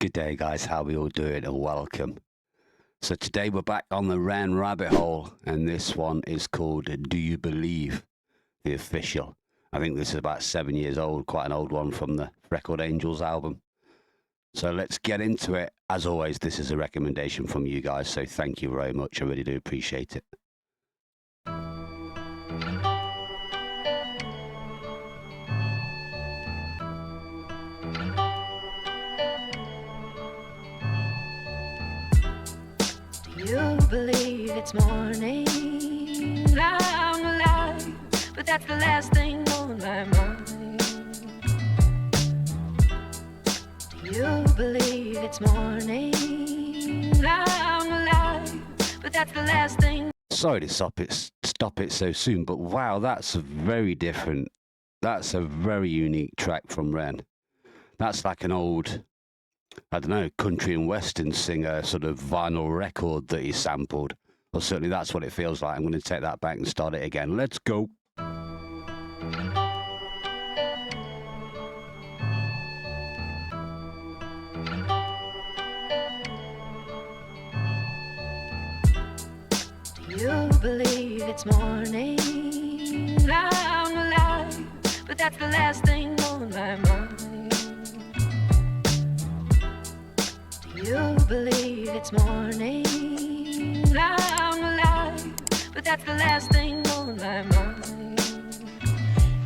Good day, guys. How we all doing? And welcome. So today we're back on the Ren rabbit hole, and this one is called "Do You Believe?" The official. I think this is about 7 years old, quite an old one from the Record Angels album. So let's get into it. As always, this is a recommendation from you guys, so thank you very much. I really do appreciate it. You believe it's morning, I'm alive, but that's the last thing on my mind. You believe it's morning, I'm alive, but that's the last thing. Sorry to stop it so soon, but wow, that's very different. That's a very unique track from Ren. That's like an old, I don't know, country and western singer sort of vinyl record that he sampled. Well, certainly that's what it feels like. I'm going to take that back and start it again. Let's go. You believe it's morning, I'm alive, but that's the last thing on my mind. You believe it's morning, I'm alive, but that's the last thing on my mind.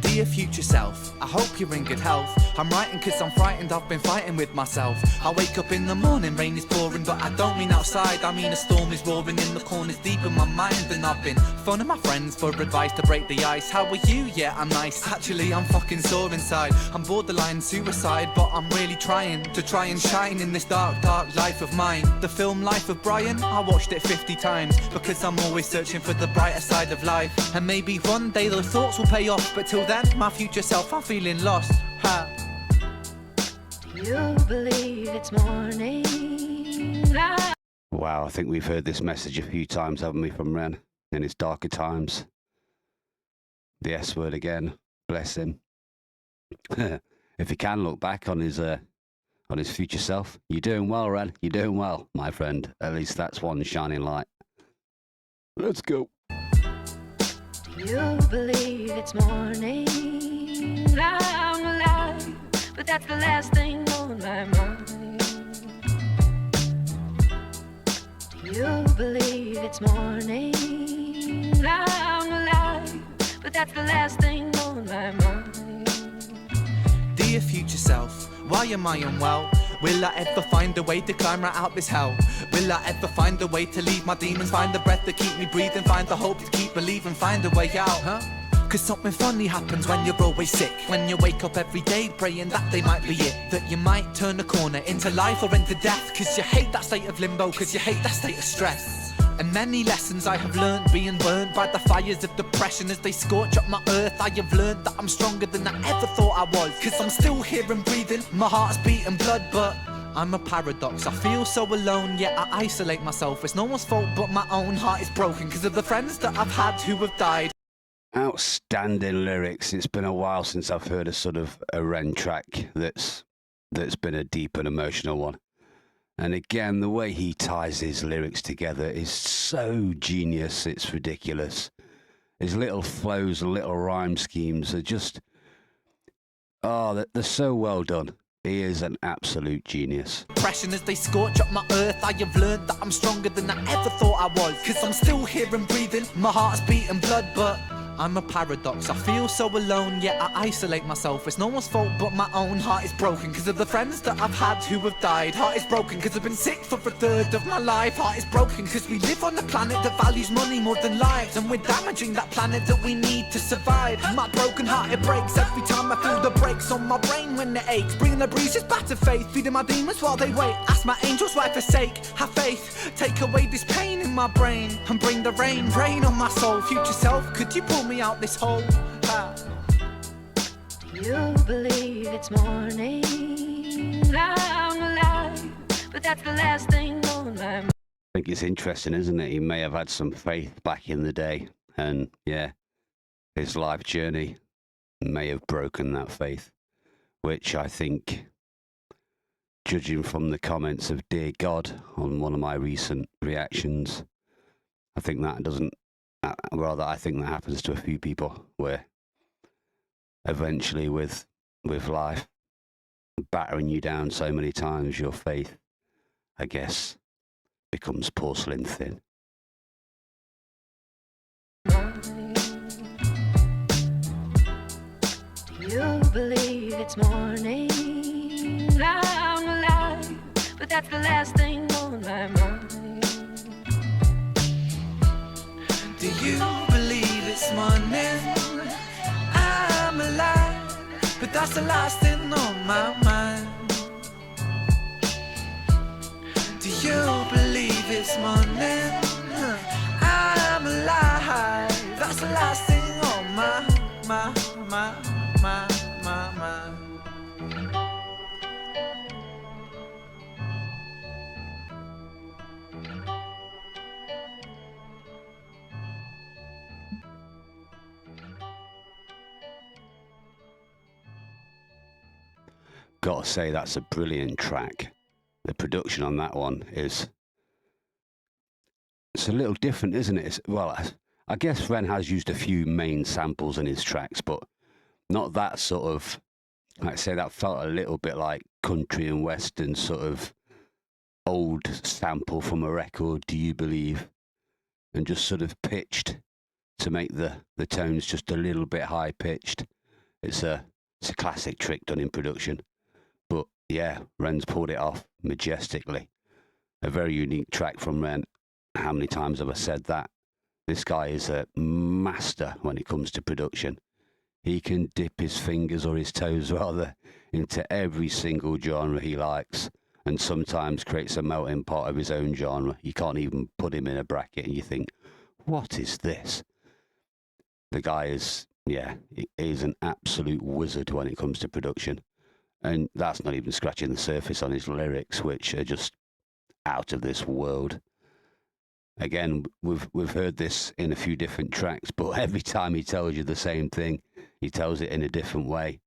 Dear future self, I hope you're in good health. I'm writing cause I'm frightened, I've been fighting with myself. I wake up in the morning, rain is pouring, but I don't mean outside. I mean a storm is roaring in the corners deep in my mind. And I've been phoning my friends for advice to break the ice. How are you? Yeah, I'm nice. Actually, I'm fucking sore inside. I'm borderline suicide, but I'm really trying to try and shine in this dark, dark life of mine. The film Life of Brian, I watched it 50 times because I'm always searching for the brighter side of life. And maybe one day those thoughts will pay off, but till then, my future self, I'm feeling lost. Ha. You believe it's morning. Wow, I think we've heard this message a few times, haven't we, from Ren in his darker times. The S word again, bless him. If he can look back on his future self, you're doing well, Ren. You're doing well, my friend. At least that's one shining light. Let's go. You believe it's morning, I'm alive, but that's the last thing on my mind. You believe it's morning, I'm alive, but that's the last thing on my mind. Dear future self, why am I unwell? Will I ever find a way to climb right out this hell? Will I ever find a way to leave my demons? Find the breath to keep me breathing, find the hope to keep believing, find a way out, huh? Cause something funny happens when you're always sick. When you wake up every day praying that they might be it. That you might turn a corner into life or into death. Cause you hate that state of limbo, cause you hate that state of stress. And many lessons I have learned being burned by the fires of depression as they scorch up my earth. I have learned that I'm stronger than I ever thought I was. Cause I'm still here and breathing, my heart's beating blood, but I'm a paradox. I feel so alone, yet I isolate myself. It's no one's fault but my own heart is broken cause of the friends that I've had who have died. Outstanding lyrics. It's been a while since I've heard a sort of a Ren track that's been a deep and emotional one. And again, the way he ties his lyrics together is so genius, it's ridiculous. His little flows and little rhyme schemes are just, they're so well done. He is an absolute genius. Depression as they scorch up my earth, I have learned that I'm stronger than I ever thought I was. Cause I'm still here and breathing, my heart's beating blood, but I'm a paradox. I feel so alone, yet I isolate myself. It's no one's fault but my own heart is broken cause of the friends that I've had who have died. Heart is broken cause I've been sick for a third of my life. Heart is broken cause we live on a planet that values money more than lives, and we're damaging that planet that we need to survive. My broken heart, it breaks every time I feel the brakes on my brain when it aches. Bringing the bruises back to faith, feeding my demons while they wait. Ask my angels why forsake, have faith. Take away this pain in my brain and bring the rain, rain on my soul. Future self, could you pull me out this hole? You believe it's morning, I'm alive, but that's the last thing on my mind. I think it's interesting, isn't it? He may have had some faith back in the day, and yeah, his life journey may have broken that faith, which I think judging from the comments of Dear God on one of my recent reactions, I think that doesn't, rather I think that happens to a few people, where eventually with life battering you down so many times, your faith, I guess, becomes porcelain thin. Do you believe it's morning? I'm alive, but that's the last thing on my mind. Do you believe it's morning? I'm alive, but that's the last thing on my mind. Do you believe it's morning? I'm alive, that's the last thing on my mind. Gotta say, that's a brilliant track. The production on that one it's a little different, isn't it? Well, I guess Ren has used a few main samples in his tracks, but not that sort of, like I say, that felt a little bit like country and western sort of old sample from a record, Do You Believe? And just sort of pitched to make the tones just a little bit high pitched. It's a classic trick done in production. But yeah, Ren's pulled it off majestically. A very unique track from Ren. How many times have I said that? This guy is a master when it comes to production. He can dip his fingers or his toes rather into every single genre he likes, and sometimes creates a melting pot of his own genre. You can't even put him in a bracket and you think, what is this? The guy is, he's an absolute wizard when it comes to production. And that's not even scratching the surface on his lyrics, which are just out of this world. Again, we've heard this in a few different tracks, but every time he tells you the same thing, he tells it in a different way.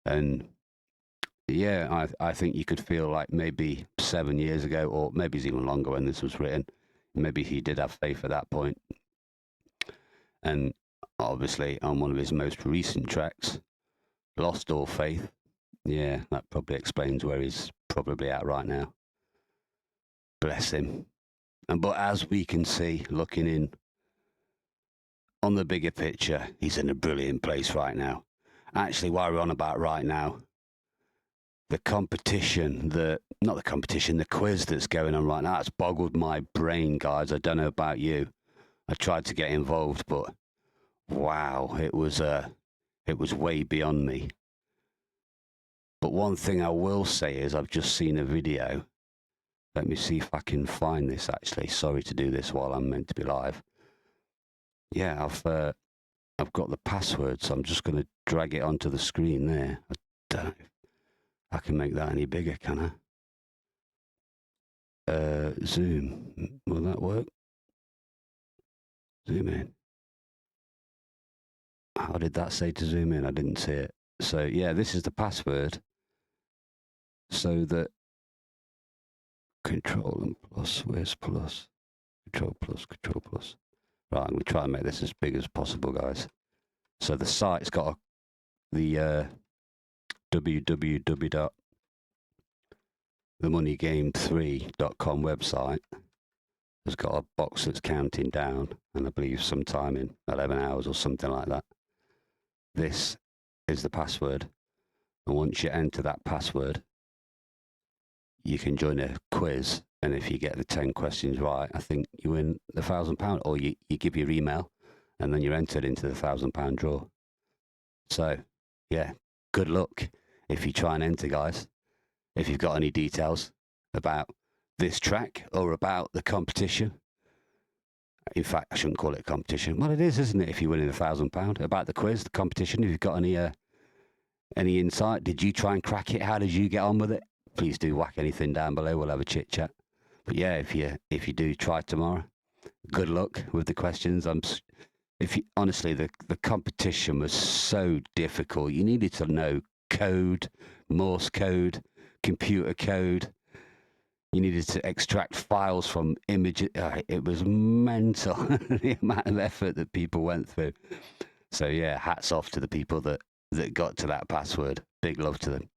And yeah, I think you could feel like maybe 7 years ago, or maybe it's even longer when this was written, maybe he did have faith at that point. And obviously on one of his most recent tracks, Lost All Faith, yeah, that probably explains where he's probably at right now. Bless him. But as we can see, looking in on the bigger picture, he's in a brilliant place right now. Actually, while we're on about right now, the competition, the quiz that's going on right now, it's boggled my brain, guys. I don't know about you. I tried to get involved, but wow, it was way beyond me. But one thing I will say is I've just seen a video. Let me see if I can find this, actually. Sorry to do this while I'm meant to be live. Yeah, I've got the password, so I'm just going to drag it onto the screen there. I don't know if I can make that any bigger, can I? Zoom. Will that work? Zoom in. How did that say to zoom in? I didn't see it. So, yeah, this is the password. So that Control and plus, where's plus? Control plus. Right, I'm going to try and make this as big as possible, guys. So the site's got the www.themoneygame3.com website. Has got a box that's counting down, and I believe sometime in 11 hours or something like that. This is the password. And once you enter that password, you can join a quiz, and if you get the 10 questions right, I think you win the £1,000, or you give your email, and then you're entered into the £1,000 draw. So, yeah, good luck if you try and enter, guys. If you've got any details about this track or about the competition. In fact, I shouldn't call it a competition. Well, it is, isn't it, if you're winning the £1,000? About the quiz, the competition, if you've got any insight, did you try and crack it? How did you get on with it? Please do whack anything down below. We'll have a chit chat. But yeah, if you do try tomorrow, good luck with the questions. Honestly, the competition was so difficult. You needed to know code, Morse code, computer code. You needed to extract files from images. It was mental, the amount of effort that people went through. So yeah, hats off to the people that got to that password. Big love to them.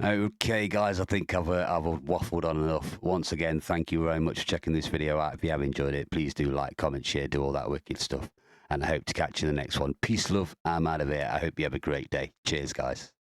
Okay, guys, I think I've waffled on enough. Once again, thank you very much for checking this video out. If you have enjoyed it, please do like, comment, share, do all that wicked stuff. And I hope to catch you in the next one. Peace, love. I'm out of here. I hope you have a great day. Cheers, guys.